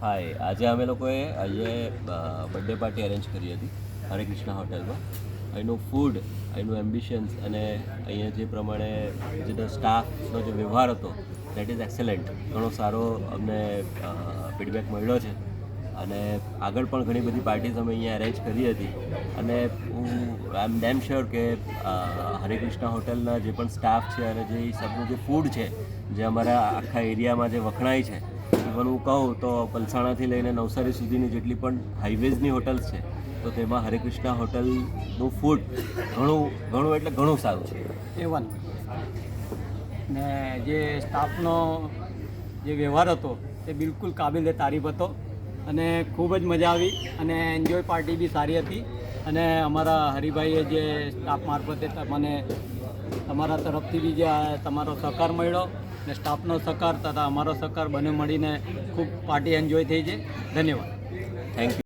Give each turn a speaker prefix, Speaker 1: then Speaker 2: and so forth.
Speaker 1: હાય, આજે અમે લોકોએ અહીંયા બર્થડે પાર્ટી અરેન્જ કરી હતી હરે કૃષ્ણા હોટલમાં. અહીંનું ફૂડ, અહીંનું એમ્બિશન્સ અને અહીંયા જે પ્રમાણે જેનો સ્ટાફનો જે વ્યવહાર હતો દેટ ઇઝ એક્સેલન્ટ. ઘણો સારો અમને ફીડબેક મળ્યો છે અને આગળ પણ ઘણી બધી પાર્ટીઝ અમે અહીંયા અરેન્જ કરી હતી અને હું આઈ એમ ડેમ શ્યોર કે હરે કૃષ્ણા હોટલના જે પણ સ્ટાફ છે અને જે સબનું જે ફૂડ છે જે અમારા આખા એરિયામાં જે વખણાય છે, ઇવન હું કહું તો પલસાણાથી લઈને નવસારી સુધીની જેટલી પણ હાઈવેઝની હોટલ્સ છે તો તેમાં હરે કૃષ્ણા હોટલનું ફૂડ ઘણું એટલે ઘણું સારું છે.
Speaker 2: A1 ને જે સ્ટાફનો જે વ્યવહાર હતો તે બિલકુલ કાબિલે તારીફ હતો અને ખૂબ જ મજા આવી અને એન્જોય પાર્ટી બી સારી હતી. અને અમારા હરિભાઈએ જે સ્ટાફ મારફતે મને તમારા તરફથી બી જે તમારો સહકાર મળ્યો ને સ્ટાફનો સહકાર તથા અમારો સહકાર બંને મળીને ખૂબ પાર્ટી એન્જોય થઈ છે. ધન્યવાદ.
Speaker 1: Thank you.